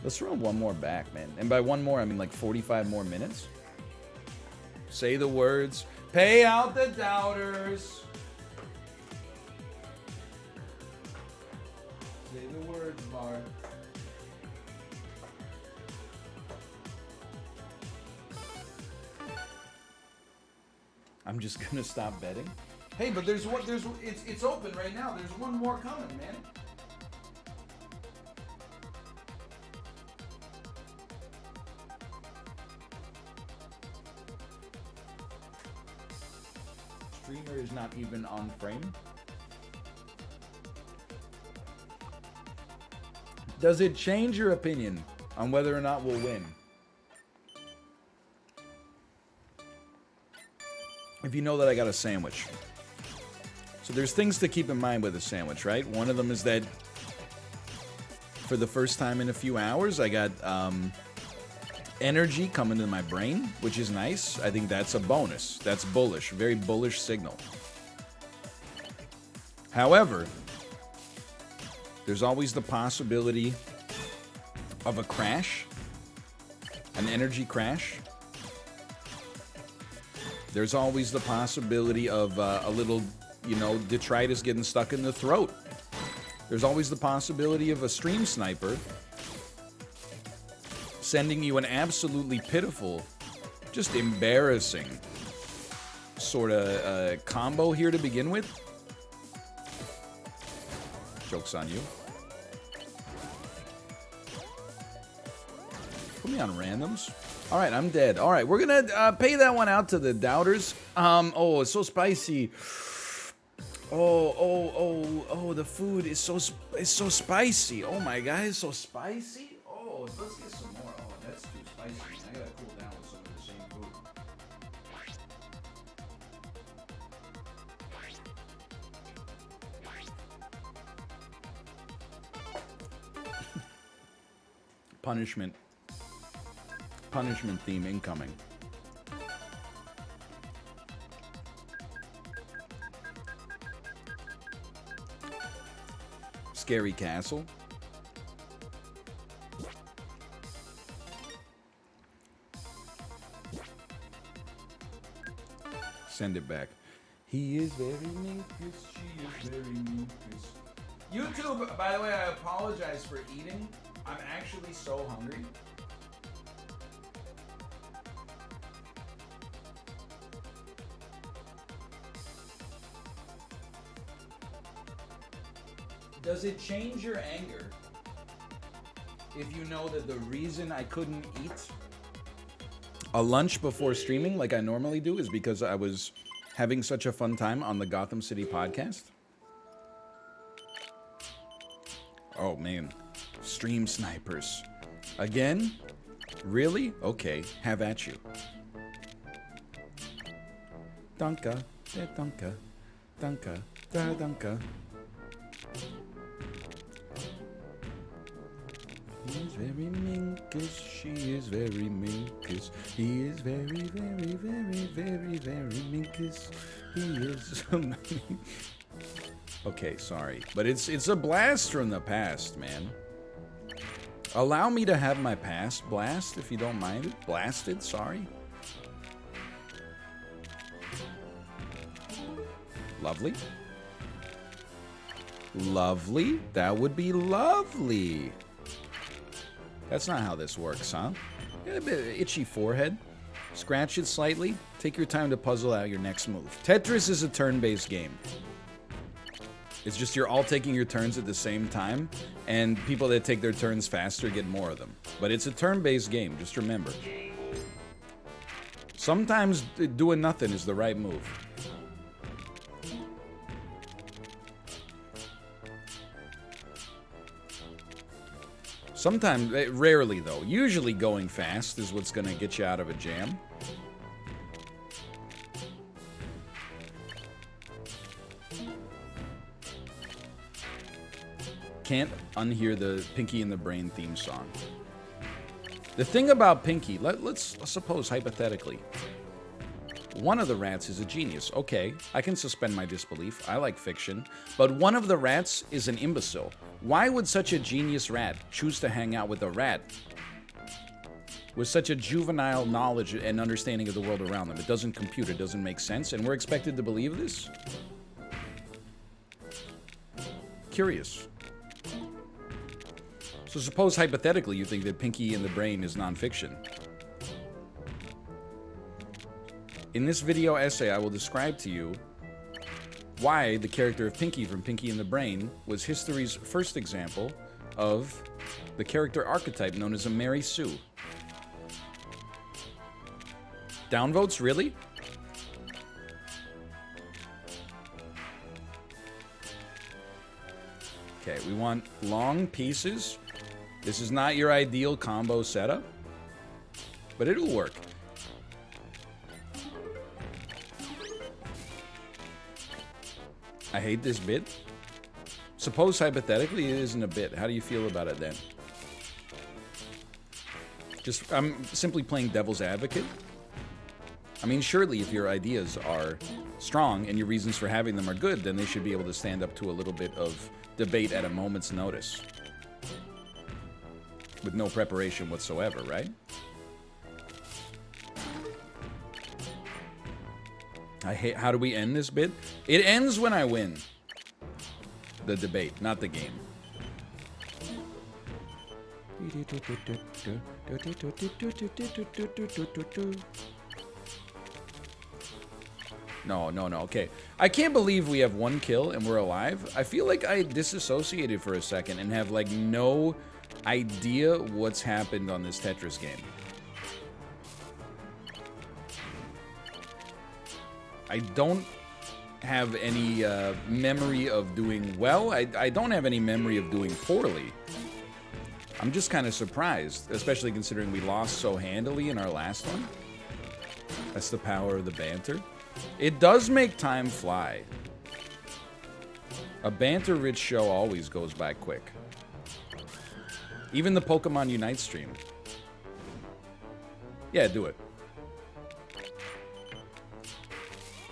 Let's run one more back, man. And by one more, I mean like 45 more minutes. Say the words. Pay out the doubters. Say the words, Mark. I'm just gonna stop betting. Hey, but it's open right now. There's one more coming, man. Streamer is not even on frame. Does it change your opinion on whether or not we'll win? If you know that I got a sandwich. So there's things to keep in mind with a sandwich, right? One of them is that for the first time in a few hours, I got energy coming to my brain, which is nice. I think that's a bonus. That's bullish, very bullish signal. However, there's always the possibility of a crash, an energy crash. There's always the possibility of a little, you know, detritus getting stuck in the throat. There's always the possibility of a stream sniper sending you an absolutely pitiful, just embarrassing sort of combo here to begin with. Joke's on you. Put me on randoms. All right, I'm dead. All right, we're gonna pay that one out to the doubters. Oh, it's so spicy. Oh, the food is so spicy. Oh my God, it's so spicy. Oh, let's get some more. Oh, that's too spicy. I gotta cool down with some of the same food. Punishment theme incoming. Scary castle. Send it back. He is very minkus, she is very minkus. YouTube, by the way, I apologize for eating. I'm actually so hungry. Does it change your anger if you know that the reason I couldn't eat a lunch before streaming like I normally do is because I was having such a fun time on the Gotham City podcast? Oh man, stream snipers. Again? Really? Okay, have at you. Danka, danka, danka, da danka. He's very minkus, she is very minkus. He is very, very, very, very, very minkus. He is so Okay, sorry. But it's a blast from the past, man. Allow me to have my past blast, if you don't mind it. Blasted, sorry. Lovely. Lovely. That would be lovely. That's not how this works, huh? Get a bit of itchy forehead. Scratch it slightly. Take your time to puzzle out your next move. Tetris is a turn-based game. It's just you're all taking your turns at the same time, and people that take their turns faster get more of them. But it's a turn-based game, just remember. Sometimes doing nothing is the right move. Sometimes, rarely though. Usually going fast is what's gonna get you out of a jam. Can't unhear the Pinky and the Brain theme song. The thing about Pinky, let's suppose hypothetically, One of the rats is a genius. Okay, I can suspend my disbelief. I like fiction. But one of the rats is an imbecile. Why would such a genius rat choose to hang out with a rat with such a juvenile knowledge and understanding of the world around them? It doesn't compute. It doesn't make sense. And we're expected to believe this? Curious. So suppose hypothetically you think that Pinky and the Brain is nonfiction. In this video essay, I will describe to you why the character of Pinky from Pinky and the Brain was history's first example of the character archetype known as a Mary Sue. Downvotes, really? Okay, we want long pieces. This is not your ideal combo setup, but it'll work. I hate this bit. Suppose hypothetically it isn't a bit. How do you feel about it then? I'm simply playing devil's advocate. I mean, surely if your ideas are strong and your reasons for having them are good, then they should be able to stand up to a little bit of debate at a moment's notice. With no preparation whatsoever, right? I hate. How do we end this bit? It ends when I win. The debate, not the game. No. Okay. I can't believe we have one kill and we're alive. I feel like I disassociated for a second and have like no idea what's happened on this Tetris game. I don't have any memory of doing well. I don't have any memory of doing poorly. I'm just kind of surprised, especially considering we lost so handily in our last one. That's the power of the banter. It does make time fly. A banter-rich show always goes by quick. Even the Pokemon Unite stream. Yeah, do it.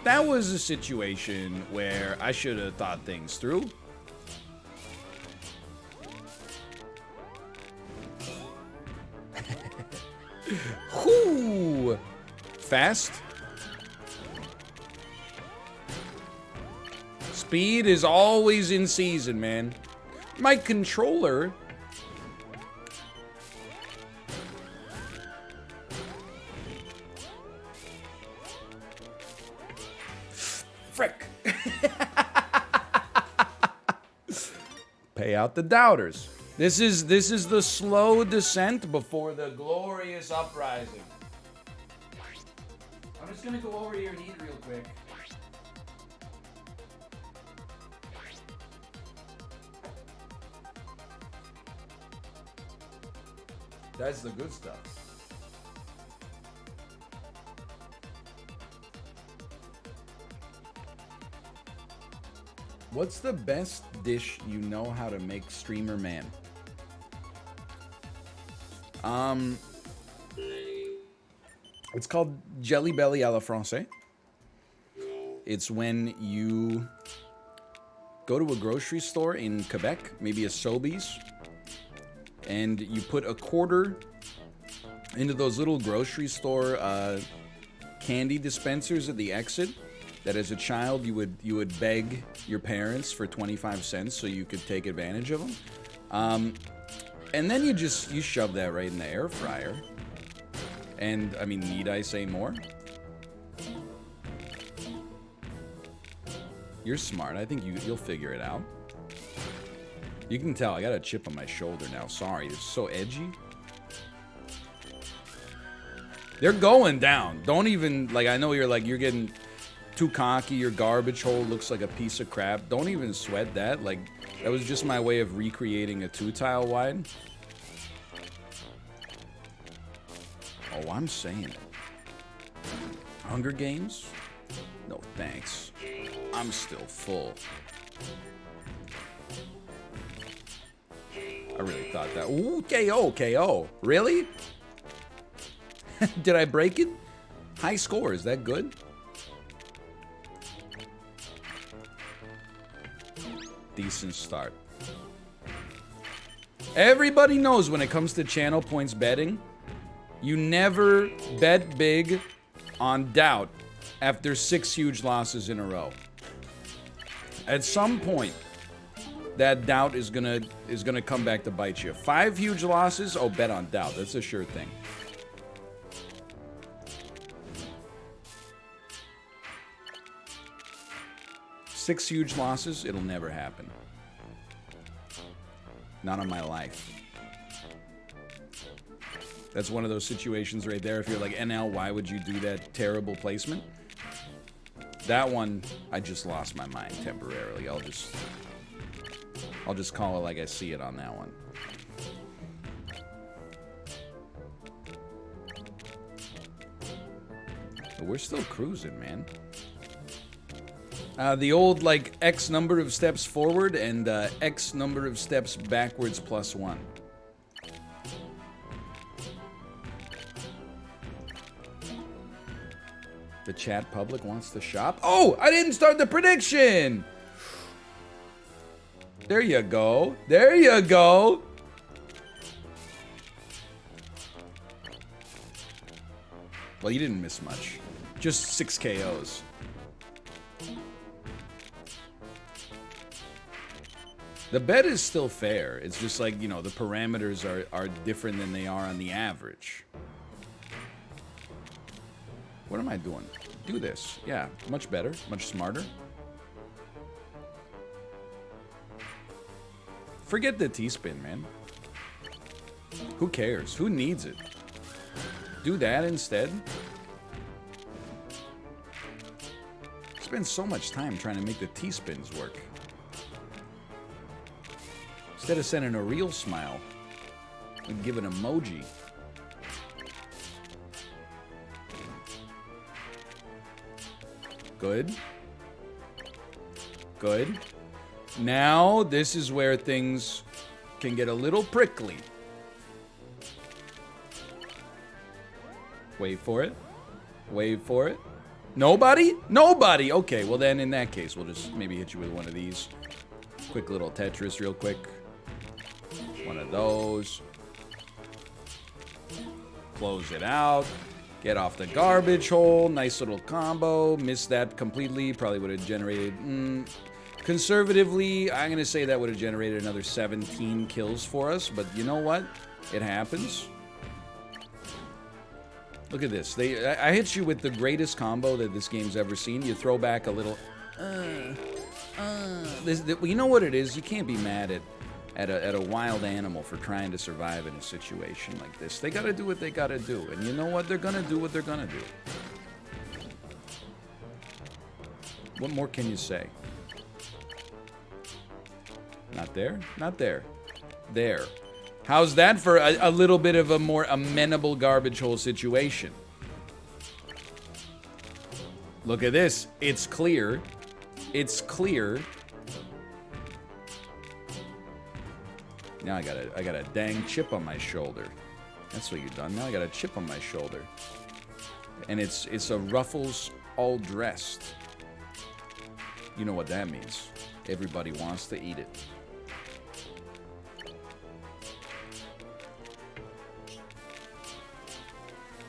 That was a situation where I should have thought things through. Whoo! Fast. Speed is always in season, man. My controller... Frick. Pay out the doubters. This is the slow descent before the glorious uprising. I'm just gonna go over here and eat real quick. That's the good stuff. What's the best dish you know how to make, streamer man? It's called Jelly Belly à la Francais. It's when you go to a grocery store in Quebec, maybe a Sobeys, and you put a quarter into those little grocery store candy dispensers at the exit. That as a child you would beg your parents for 25 cents so you could take advantage of them. And then you shove that right in the air fryer. And I mean, need I say more? You're smart. I think you'll figure it out. You can tell I got a chip on my shoulder now. Sorry, it's so edgy. They're going down. Don't even, like, I know you're getting too cocky. Your garbage hole looks like a piece of crap. Don't even sweat that. Like, that was just my way of recreating a 2-tile wide. Oh, I'm saying it. Hunger Games? No, thanks. I'm still full. I really thought that. Ooh, KO. Really? Did I break it? High score, is that good? decent start. Everybody knows when it comes to channel points betting, you never bet big on doubt after 6 huge losses in a row. At some point, that doubt is gonna come back to bite you. 5 huge losses, oh, bet on doubt. That's a sure thing. Six huge losses, it'll never happen. Not on my life. That's one of those situations right there. If you're like, NL, why would you do that terrible placement? That one, I just lost my mind temporarily. I'll just call it like I see it on that one. But we're still cruising, man. The old, like, X number of steps forward and X number of steps backwards plus 1. The chat public wants to shop. Oh, I didn't start the prediction! There you go. There you go. Well, you didn't miss much. Just 6 KOs. The bet is still fair. It's just like, you know, the parameters are different than they are on the average. What am I doing? Do this. Yeah, much better, much smarter. Forget the T-spin, man. Who cares? Who needs it? Do that instead. Spend so much time trying to make the T-spins work. Instead of sending a real smile, we'd give an emoji. Good. Good. Now, this is where things can get a little prickly. Wait for it. Wait for it. Nobody? Nobody! Okay, well then, in that case, we'll just maybe hit you with one of these. Quick little Tetris real quick. One of those. Close it out. Get off the garbage hole. Nice little combo. Missed that completely. Probably would have generated... Conservatively, I'm going to say that would have generated another 17 kills for us. But you know what? It happens. Look at this. I hit you with the greatest combo that this game's ever seen. You throw back a little... you know what it is? You can't be mad at a wild animal for trying to survive in a situation like this. They gotta do what they gotta do. And you know what? They're gonna do what they're gonna do. What more can you say? Not there? Not there. There. How's that for a little bit of a more amenable garbage hole situation? Look at this. It's clear. It's clear. Now I got a dang chip on my shoulder. That's what you've done. Now I got a chip on my shoulder. And it's a Ruffles all dressed. You know what that means. Everybody wants to eat it.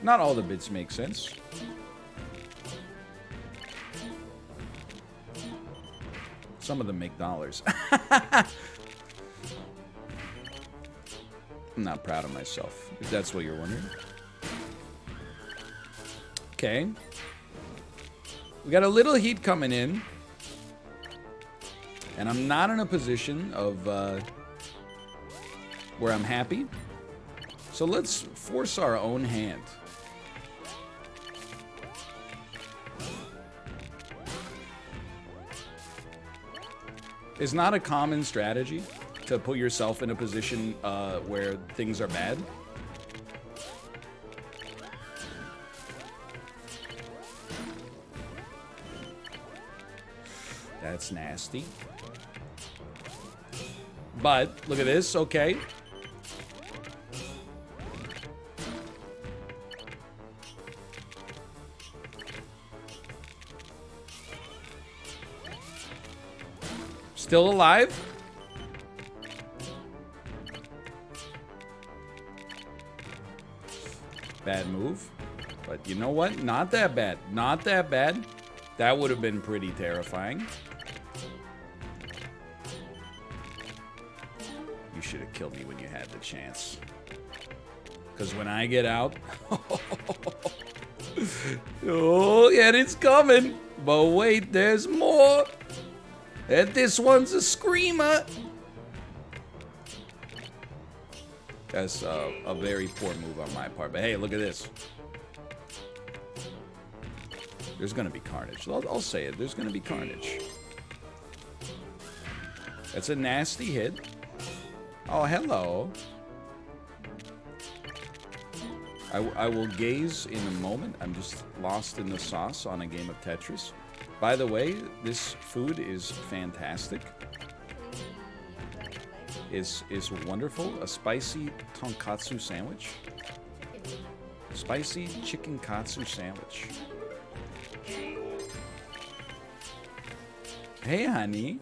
Not all the bits make sense. Some of them make dollars. I'm not proud of myself, if that's what you're wondering. Okay. We got a little heat coming in. And I'm not in a position of where I'm happy. So let's force our own hand. It's not a common strategy to put yourself in a position where things are bad. That's nasty. But, look at this, okay. Still alive? Bad move. But you know what? Not that bad. Not that bad. That would have been pretty terrifying. You should have killed me when you had the chance. Because when I get out... oh, yeah, it's coming. But wait, there's more. And this one's a screamer. That's a very poor move on my part. But hey, look at this. There's going to be carnage. I'll say it. There's going to be carnage. That's a nasty hit. Oh, hello. I will gaze in a moment. I'm just lost in the sauce on a game of Tetris. By the way, this food is fantastic. Is wonderful. A spicy tonkatsu sandwich. Spicy chicken katsu sandwich. Hey, honey.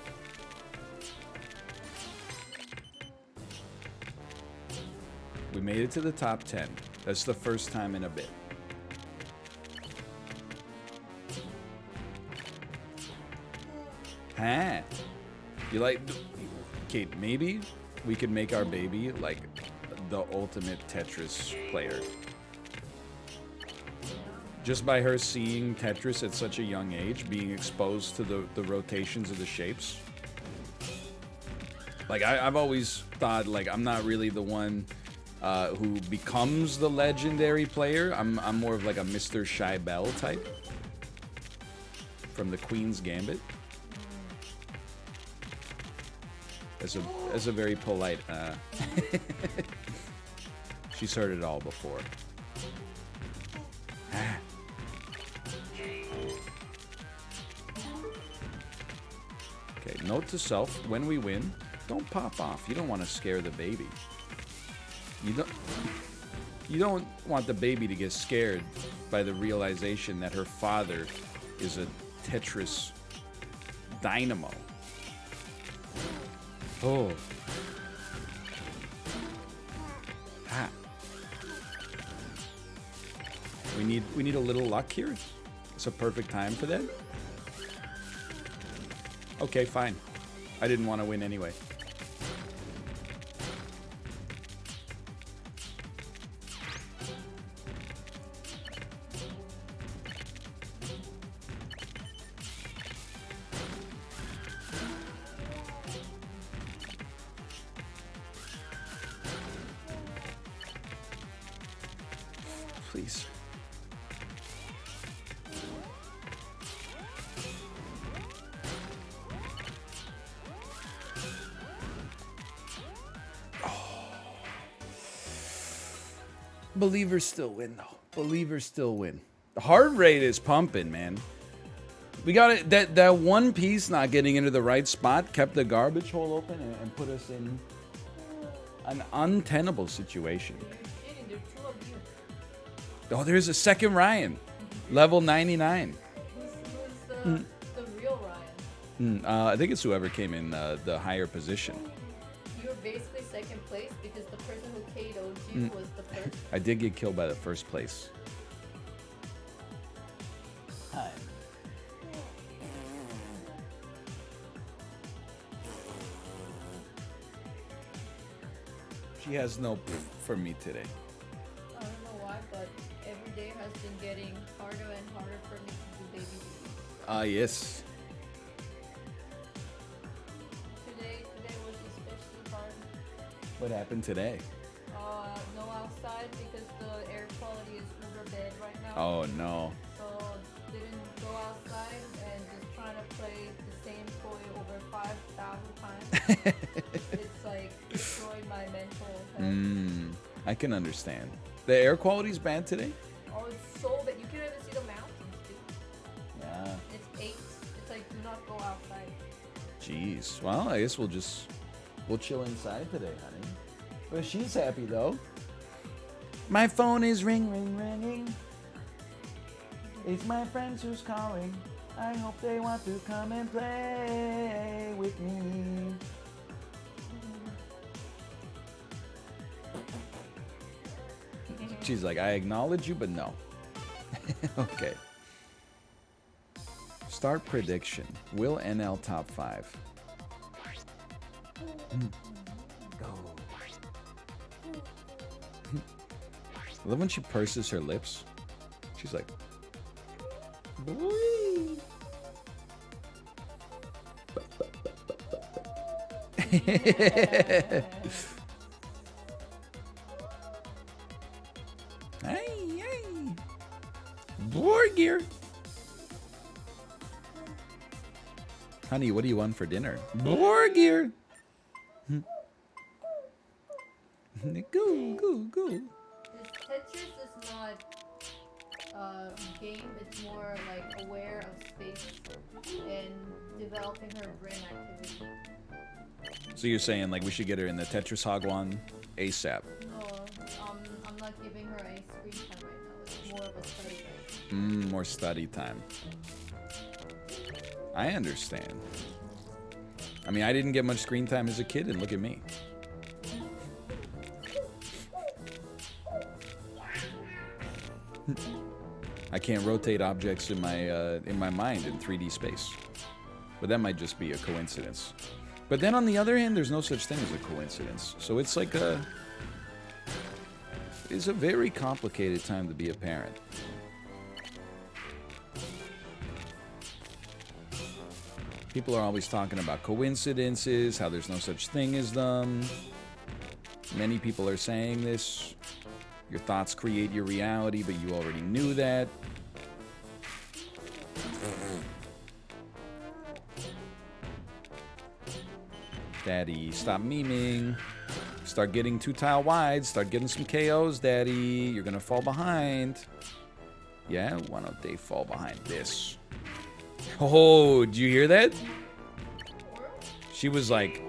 We made it to the top 10. That's the first time in a bit. Huh? You like... Kate, maybe we could make our baby like the ultimate Tetris player. Just by her seeing Tetris at such a young age, being exposed to the rotations of the shapes. Like, I've always thought, like, I'm not really the one who becomes the legendary player. I'm more of like a Mr. Scheibel type. From the Queen's Gambit. As a very polite, she's heard it all before. Okay, note to self, when we win, don't pop off. You don't want to scare the baby. You don't want the baby to get scared by the realization that her father is a Tetris dynamo. Oh. Ah. We need a little luck here. It's a perfect time for that. Okay, fine. I didn't want to win anyway. Please. Believers still win, though. Believers still win. The heart rate is pumping, man. We got it. That one piece not getting into the right spot kept the garbage hole open and put us in an untenable situation. Oh, there's a second Ryan. Level 99. Who's the real Ryan? I think it's whoever came in the higher position. You were basically second place because the person who KO'd you was the first. I did get killed by the first place. Hi. She has no proof for me today. I don't know why, but every day has been getting harder and harder for me to do baby duties. Yes. Today was especially hard. What happened today? No outside because the air quality is uber bad right now. Oh no. So didn't go outside and just trying to play the same toy over 5,000 times. It's like destroying my mental health. I can understand. The air quality's bad today? Oh, it's so bad. You can't even see the mountains, dude. Yeah. It's 8. It's like, do not go outside. Jeez. Well, I guess we'll chill inside today, honey. But she's happy though. My phone is ringing. It's my friends who's calling. I hope they want to come and play with me. She's like, I acknowledge you, but no. Okay. Start prediction. Will NL top 5? Go. I love when she purses her lips. She's like, boy. Hey, hey. Borgir. Honey, what do you want for dinner? Borgir. Go, go, go. This Tetris is not a game, it's more like aware of space and developing her brain activity. So you're saying like we should get her in the Tetris Hagwon ASAP? No, I'm not giving her any screen time right now. It's more of a study time. More study time. I understand. I mean, I didn't get much screen time as a kid, and look at me. I can't rotate objects in my mind in 3D space. But that might just be a coincidence. But then on the other hand, there's no such thing as a coincidence. So it's like it's a very complicated time to be a parent. People are always talking about coincidences, how there's no such thing as them. Many people are saying this. Your thoughts create your reality, but you already knew that. Daddy, stop memeing. Start getting 2 tile wide. Start getting some KOs, Daddy. You're gonna fall behind. Yeah, why don't they fall behind this? Oh, did you hear that? She was like,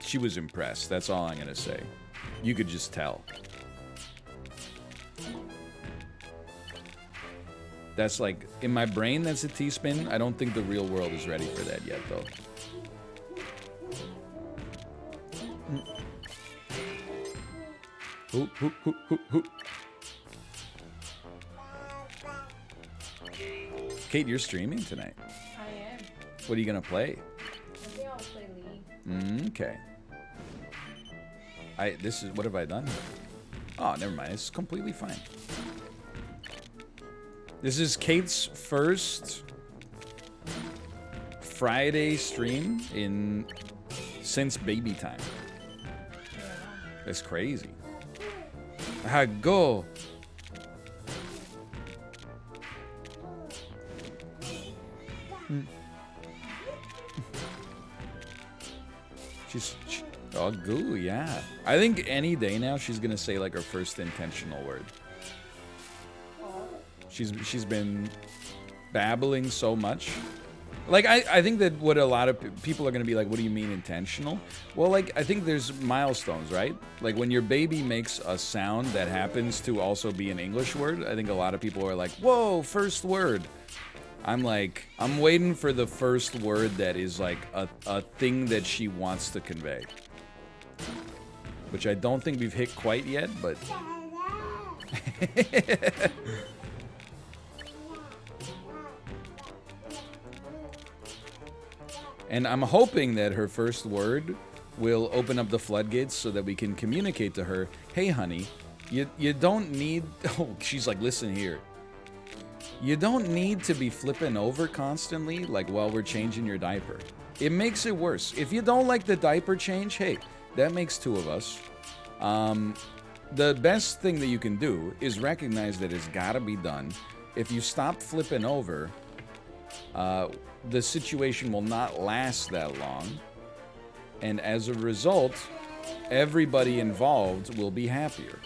she was impressed. That's all I'm gonna say. You could just tell. That's like, in my brain, that's a T-spin. I don't think the real world is ready for that yet, though. Hoop, hoop, hoop, hoop, hoop. Kate, you're streaming tonight. I am. What are you gonna play? I think I'll play League. Okay. What have I done? Oh, never mind. It's completely fine. This is Kate's first Friday stream since baby time. That's crazy. Go. Oh, goo, yeah. I think any day now she's gonna say like her first intentional word. She's been babbling so much. Like, I think that what a lot of people are going to be like, what do you mean intentional? Well, like, I think there's milestones, right? Like, when your baby makes a sound that happens to also be an English word, I think a lot of people are like, whoa, first word. I'm like, I'm waiting for the first word that is like a thing that she wants to convey. Which I don't think we've hit quite yet, but... And I'm hoping that her first word will open up the floodgates so that we can communicate to her, hey, honey, you don't need... Oh, she's like, listen here. You don't need to be flipping over constantly, like, while we're changing your diaper. It makes it worse. If you don't like the diaper change, hey, that makes 2 of us. The best thing that you can do is recognize that it's gotta be done. If you stop flipping over... the situation will not last that long, and as a result, everybody involved will be happier.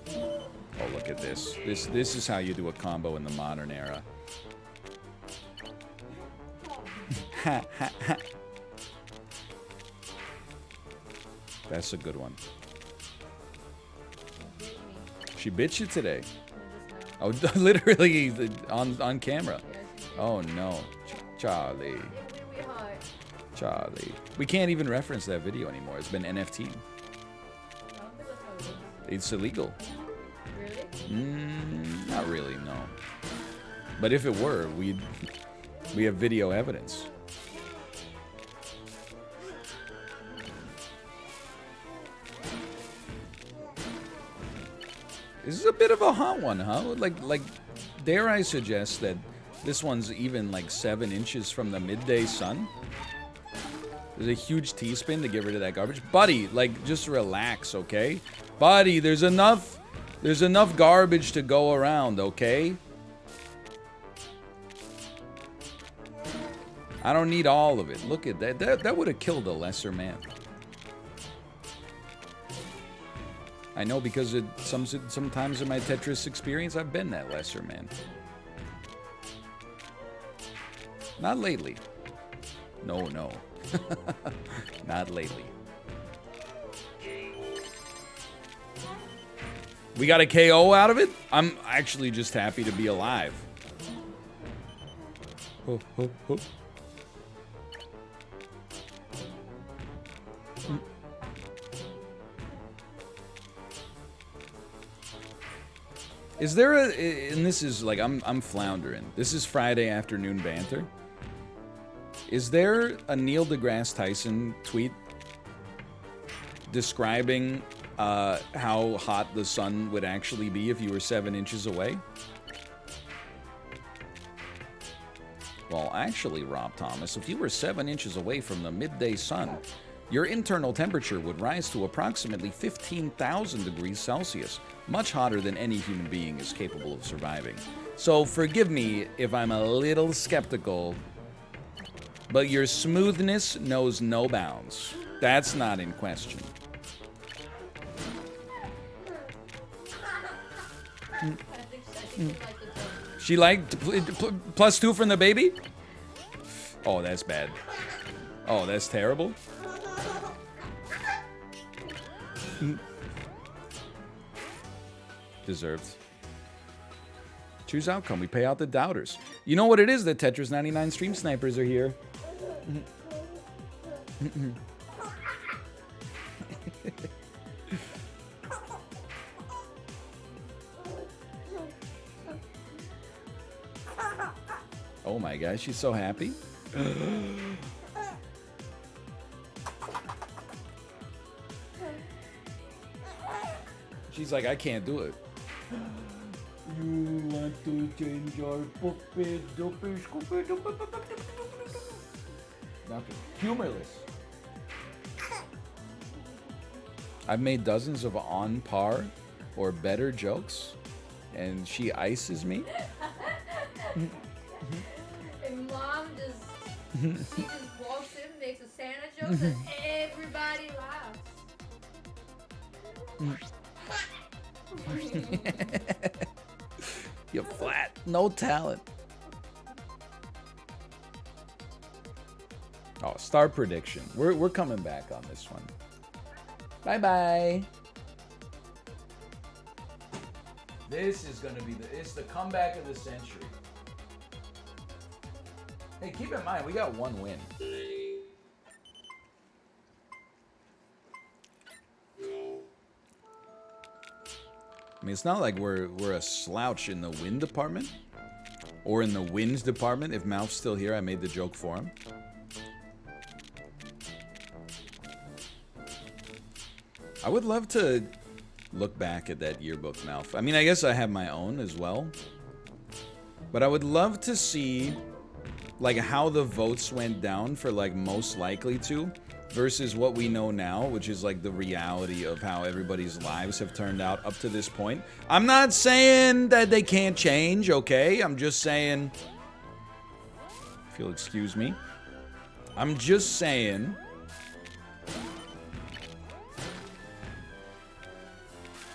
Oh, look at this. This is how you do a combo in the modern era. Ha, ha, ha. That's a good one. She bit you today. Oh, literally on camera. Yes, you did. Oh no, Charlie, It will be hard. Charlie. We can't even reference that video anymore. It's been NFT. I don't think that's how it is. It's illegal. Really? Not really, no. But if it were, we have video evidence. This is a bit of a hot one, huh? Like, dare I suggest that this one's even like 7 inches from the midday sun? There's a huge T-spin to get rid of that garbage. Buddy, like, just relax, okay? Buddy, there's enough garbage to go around, okay? I don't need all of it. Look at that. That would have killed a lesser man. I know because sometimes in my Tetris experience, I've been that lesser man. Not lately. No. Not lately. We got a KO out of it? I'm actually just happy to be alive. Oh. Is there and this is like, I'm floundering. This is Friday afternoon banter. Is there a Neil deGrasse Tyson tweet describing how hot the sun would actually be if you were 7 inches away? Well, actually, Rob Thomas, if you were 7 inches away from the midday sun, your internal temperature would rise to approximately 15,000 degrees Celsius, much hotter than any human being is capable of surviving. So forgive me if I'm a little skeptical, but your smoothness knows no bounds. That's not in question. I think she liked the joke. She liked +2 from the baby? Oh, that's bad. Oh, that's terrible. Deserved. Choose outcome. We pay out the doubters. You know what it is? The Tetris 99 stream snipers are here. Oh my gosh, she's so happy. She's like, I can't do it. You want to change your puppet, nothing. Humorless. I've made dozens of on par or better jokes, and she ices me. And mom she just walks in, makes a Santa joke, and everybody laughs. You're flat, no talent. Oh, star prediction. We're coming back on this one. Bye bye. This is gonna be it's the comeback of the century. Hey, keep in mind we got one win. I mean, it's not like we're a slouch in the win department or in the wins department. If Mouth's still here, I made the joke for him. I would love to look back at that yearbook, Mouth. I mean, I guess I have my own as well. But I would love to see, like, how the votes went down for, like, most likely to versus what we know now, which is, like, the reality of how everybody's lives have turned out up to this point. I'm not saying that they can't change, okay? I'm just saying, if you'll excuse me, I'm just saying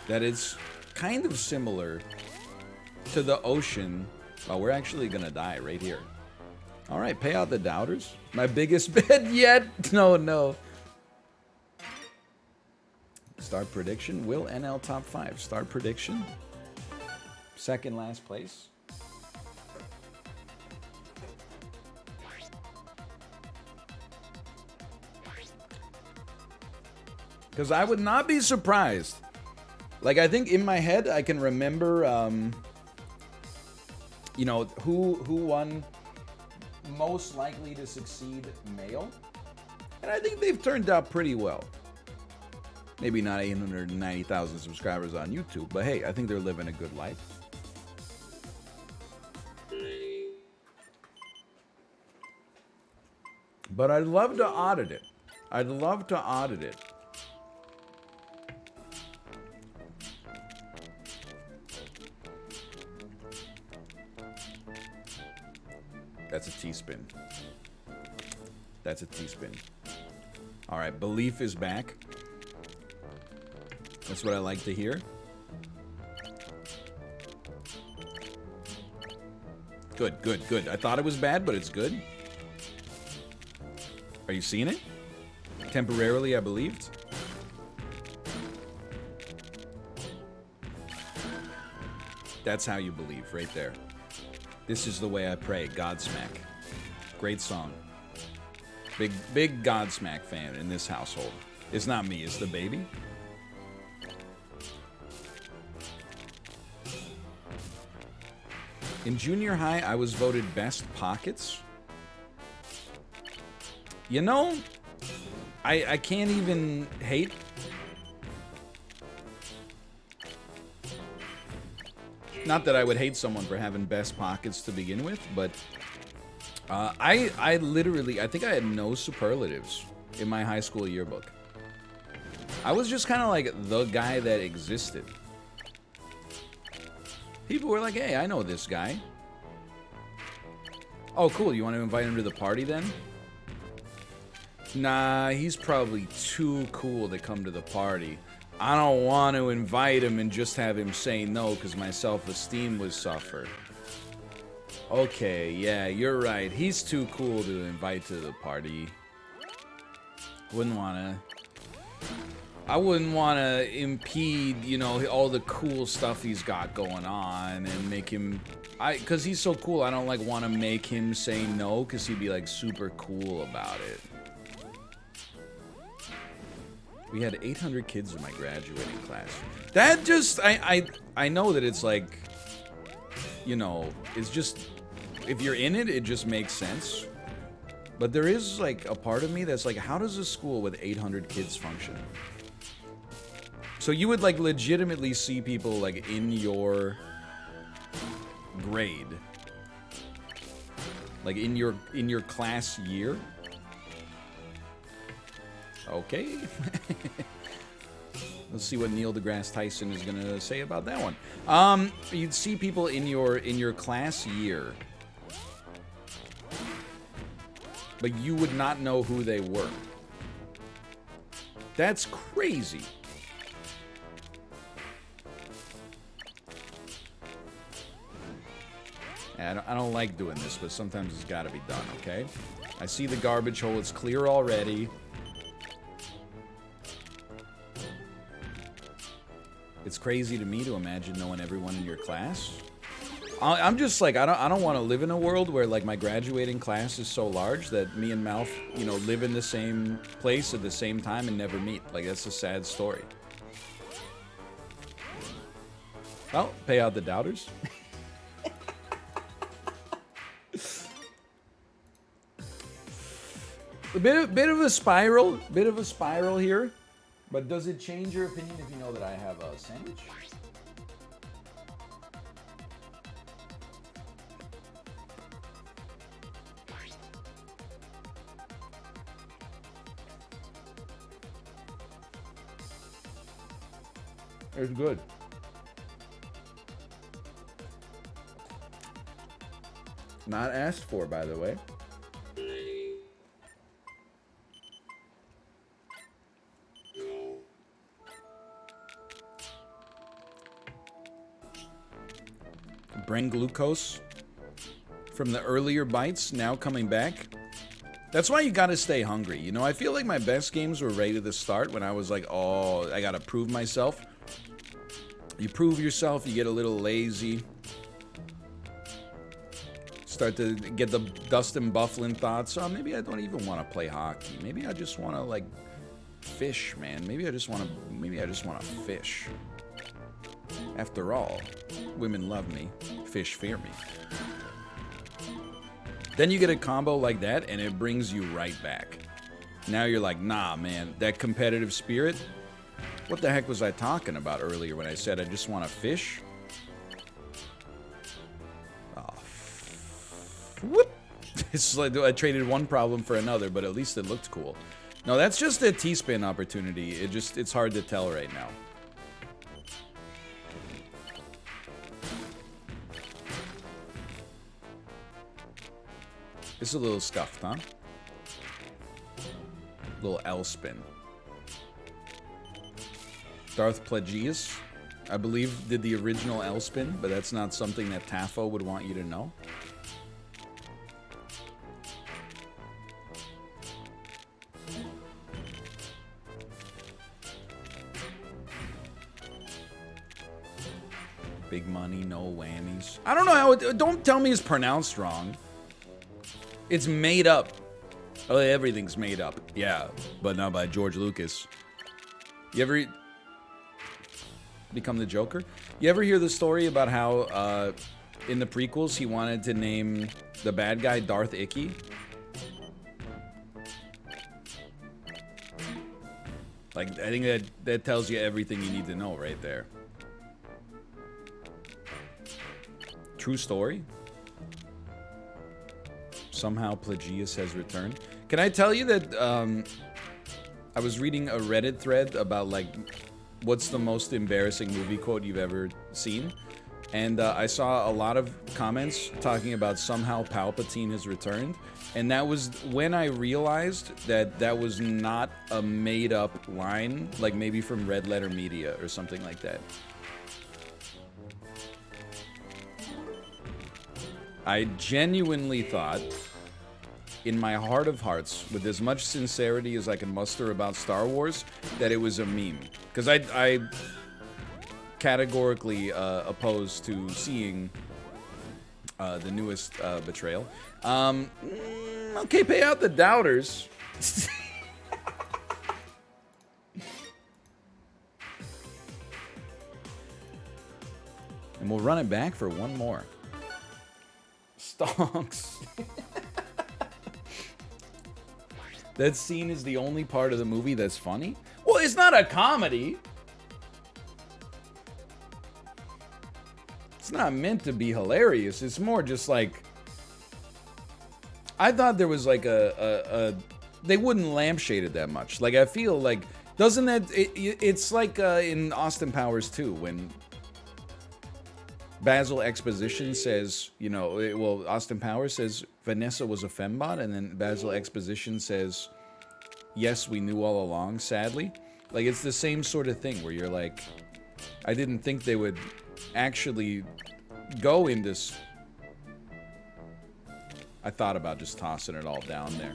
that it's kind of similar to the ocean. Well, we're actually gonna die right here. All right, pay out the doubters. My biggest bet yet. No. Star prediction. Will NL top 5. Star prediction. Second last place. Because I would not be surprised. Like, I think in my head, I can remember, you know, who won most likely to succeed male. And I think they've turned out pretty well. Maybe not 890,000 subscribers on YouTube, but hey, I think they're living a good life. But I'd love to audit it. I'd love to audit it. That's a teaspoon. That's a teaspoon. All right, belief is back. That's what I like to hear. Good, good, good. I thought it was bad, but it's good. Are you seeing it? Temporarily, I believed. That's how you believe, right there. This is the way I pray. Godsmack. Great song. Big Godsmack fan in this household. It's not me, it's the baby. In junior high, I was voted best pockets. You know, I can't even hate. Not that I would hate someone for having best pockets to begin with, but I literally, I think I had no superlatives in my high school yearbook. I was just kind of like the guy that existed. People were like, hey, I know this guy. Oh, cool, you want to invite him to the party then? Nah, he's probably too cool to come to the party. I don't want to invite him and just have him say no because my self-esteem would suffer. Okay, yeah, you're right. He's too cool to invite to the party. I wouldn't want to impede, you know, all the cool stuff he's got going on and make him... Because he's so cool, I don't, like, want to make him say no because he'd be, like, super cool about it. We had 800 kids in my graduating class. That just... I know that it's, like... You know, it's just... If you're in it, it just makes sense. But there is, like, a part of me that's like, how does a school with 800 kids function? So you would, like, legitimately see people, like, in your grade. Like, in your class year. Okay. Let's see what Neil deGrasse Tyson is gonna say about that one. You'd see people in your class year, but you would not know who they were. That's crazy. I don't like doing this, but sometimes it's got to be done, okay? I see the garbage hole. It's clear already. It's crazy to me to imagine knowing everyone in your class. I'm just like, I don't want to live in a world where, like, my graduating class is so large that me and Malf, you know, live in the same place at the same time and never meet. Like, that's a sad story. Well, pay out the doubters. A bit of a spiral here. But does it change your opinion if you know that I have a sandwich? It's good. Not asked for, by the way. Brain glucose from the earlier bites now coming back. That's why you gotta stay hungry. You know, I feel like my best games were right at the start when I was like, oh, I gotta prove myself. You prove yourself, you get a little lazy. Start to get the Dustin Bufflin thoughts. Oh, maybe I don't even want to play hockey. Maybe I just want to like fish, man. Maybe I just want to fish. After all, women love me, fish fear me. Then you get a combo like that, and it brings you right back. Now you're like, nah, man, that competitive spirit. What the heck was I talking about earlier when I said I just want to fish? Whoop! It's like I traded one problem for another, but at least it looked cool. No, that's just a T-spin opportunity. It's hard to tell right now. It's a little scuffed, huh? Little L spin. Darth Plagueis, I believe, did the original L spin, but that's not something that Taffo would want you to know. Big money, no whammies. I don't know how it, don't tell me it's pronounced wrong. It's made up. Oh, everything's made up. Yeah, but not by George Lucas. You ever become the Joker? You ever hear the story about how in the prequels he wanted to name the bad guy Darth Icky? Like, I think that tells you everything you need to know right there. True story. Somehow Plagueis has returned. Can I tell you that I was reading a Reddit thread about like what's the most embarrassing movie quote you've ever seen, and I saw a lot of comments talking about somehow Palpatine has returned, and that was when I realized that that was not a made-up line, like maybe from Red Letter Media or something like that. I genuinely thought, in my heart of hearts, with as much sincerity as I can muster about Star Wars, that it was a meme. Because I categorically opposed to seeing the newest Betrayal. Okay, pay out the doubters. And we'll run it back for one more. Stonks. That scene is the only part of the movie that's funny? Well, it's not a comedy. It's not meant to be hilarious. It's more just like... I thought there was like they wouldn't lampshade it that much. Like, I feel like... Doesn't that... It's like in Austin Powers 2, when... Basil Exposition says, you know, well, Austin Powers says Vanessa was a fembot, and then Basil Exposition says, yes, we knew all along, sadly. Like, it's the same sort of thing where you're like, I didn't think they would actually go in this. I thought about just tossing it all down there.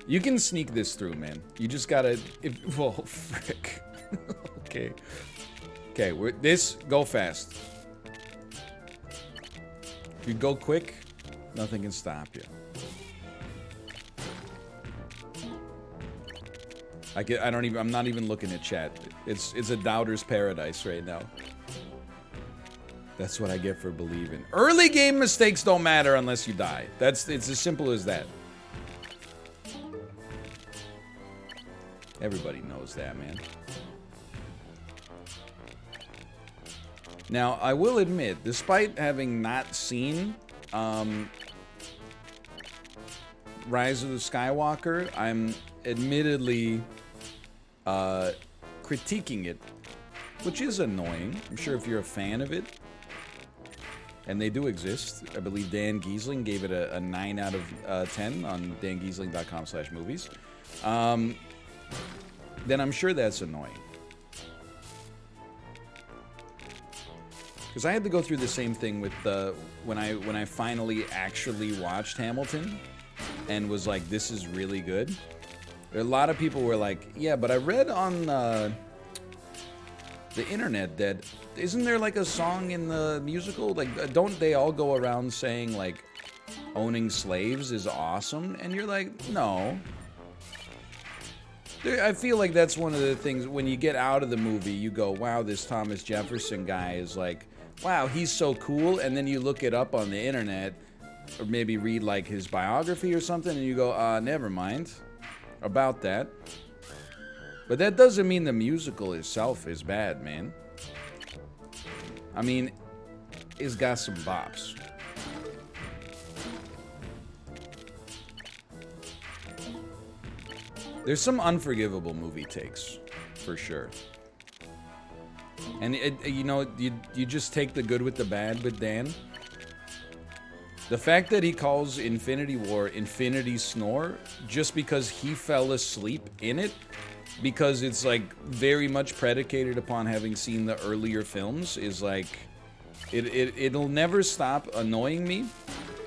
You can sneak this through, man. You just gotta, well, frick. Okay. Okay, go fast. If you go quick, nothing can stop you. I'm not even looking at chat. It's a doubter's paradise right now. That's what I get for believing. Early game mistakes don't matter unless you die. It's as simple as that. Everybody knows that, man. Now, I will admit, despite having not seen Rise of the Skywalker, I'm admittedly critiquing it, which is annoying. I'm sure if you're a fan of it, and they do exist. I believe Dan Giesling gave it a 9 out of 10 on dangiesling.com/movies. Then I'm sure that's annoying. Because I had to go through the same thing with when I finally actually watched Hamilton and was like, this is really good. There are a lot of people were like, yeah, but I read on the internet dead. Isn't there like a song in the musical? Like, don't they all go around saying like owning slaves is awesome? And you're like, no. I feel like that's one of the things when you get out of the movie, you go, wow, this Thomas Jefferson guy is like, wow, he's so cool. And then you look it up on the internet or maybe read like his biography or something and you go, never mind about that. But that doesn't mean the musical itself is bad, man. I mean, it's got some bops. There's some unforgivable movie takes, for sure. And, you know, you just take the good with the bad with Dan. The fact that he calls Infinity War Infinity Snore just because he fell asleep in it, because it's like very much predicated upon having seen the earlier films, is like it'll never stop annoying me,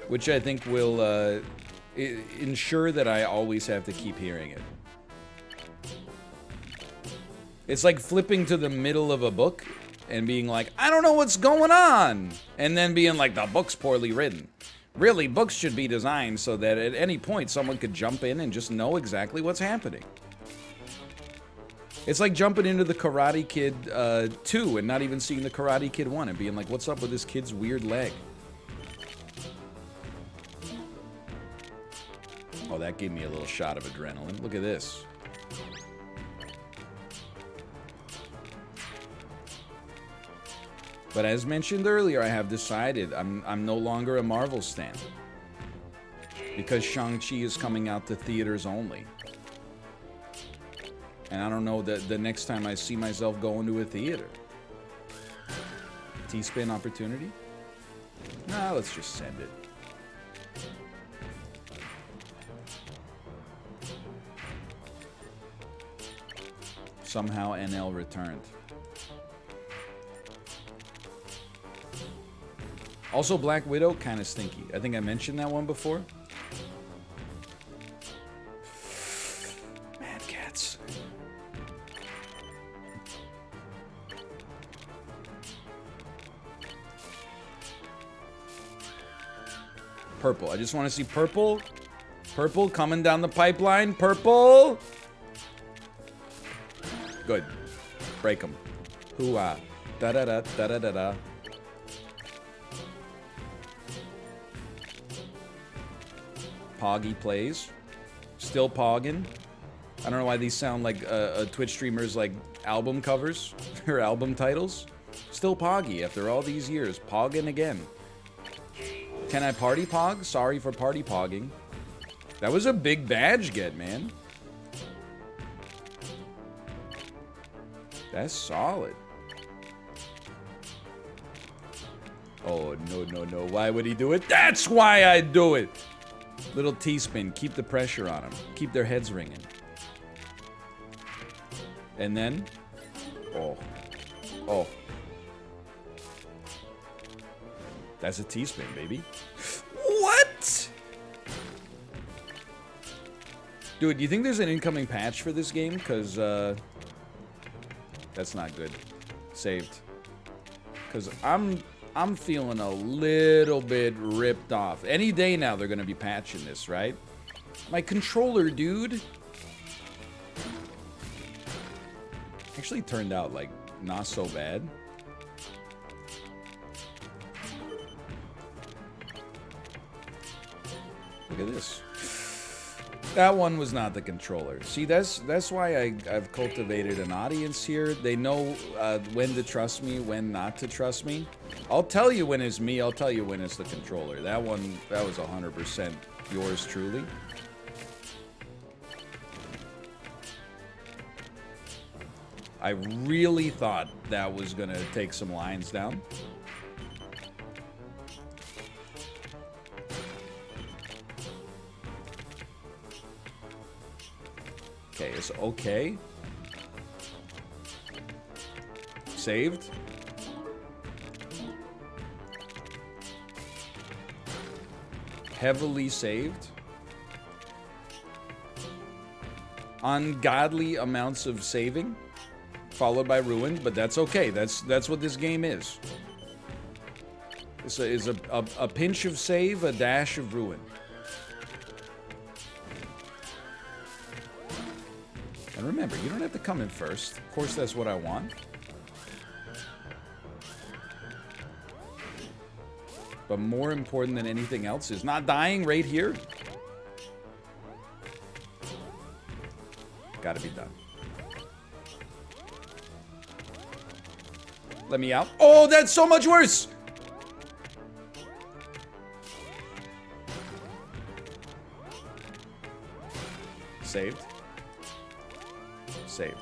which I think will ensure that I always have to keep hearing it. It's like flipping to the middle of a book and being like, I don't know what's going on, and then being like, the book's poorly written. Really, books should be designed so that at any point someone could jump in and just know exactly what's happening. It's like jumping into the Karate Kid 2 and not even seeing the Karate Kid 1 and being like, what's up with this kid's weird leg? Oh, that gave me a little shot of adrenaline. Look at this. But as mentioned earlier, I have decided I'm no longer a Marvel stan. Because Shang-Chi is coming out to theaters only. And I don't know the next time I see myself going to a theater. T-spin opportunity? Nah, let's just send it. Somehow NL returned. Also, Black Widow, kind of stinky. I think I mentioned that one before. Mad Cats. Purple. I just want to see purple. Purple coming down the pipeline. Purple. Good. Break them. Hoo-ah. Da-da-da, da-da-da-da. Poggy plays. Still pogging. I don't know why these sound like a Twitch streamer's like album covers or album titles. Still poggy after all these years. Pogging again. Can I party pog? Sorry for party pogging. That was a big badge get, man. That's solid. Oh, no, no, no. Why would he do it? That's why I do it! Little T-spin. Keep the pressure on them. Keep their heads ringing. And then... Oh. Oh. That's a T-spin, baby. What? Dude, do you think there's an incoming patch for this game? Because, that's not good. Saved. Because I'm feeling a little bit ripped off. Any day now they're going to be patching this, right? My controller, dude. Actually turned out, like, not so bad. Look at this. That one was not the controller. See, that's why I've cultivated an audience here. They know when to trust me, when not to trust me. I'll tell you when it's me. I'll tell you when it's the controller. That was 100% yours truly. I really thought that was gonna take some lines down. Okay, it's okay. Saved. Heavily saved. Ungodly amounts of saving. followed by ruined, but that's okay. That's what this game is. This is a pinch of save, a dash of ruin. And remember, you don't have to come in first. Of course, that's what I want. But more important than anything else is not dying right here. Gotta be done. Let me out. Oh, that's so much worse! Saved. Saved.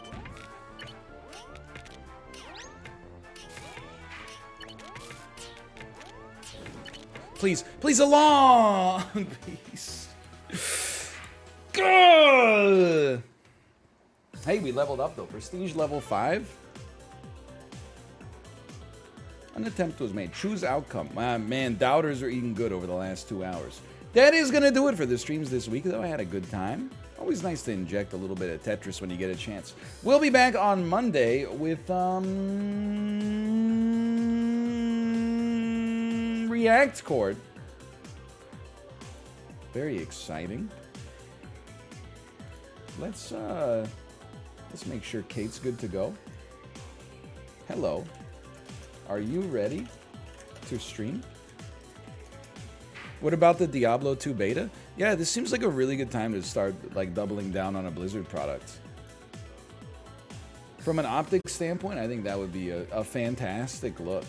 Please, please, a long piece. Good. Hey, we leveled up though. Prestige level 5. An attempt was made. Choose outcome. Man, doubters are eating good over the last 2 hours. That is gonna do it for the streams this week, though. I had a good time. Always nice to inject a little bit of Tetris when you get a chance. We'll be back on Monday with React Chord. Very exciting. Let's make sure Kate's good to go. Hello. Are you ready to stream? What about the Diablo 2 beta? Yeah, this seems like a really good time to start like doubling down on a Blizzard product. From an optics standpoint, I think that would be a fantastic look.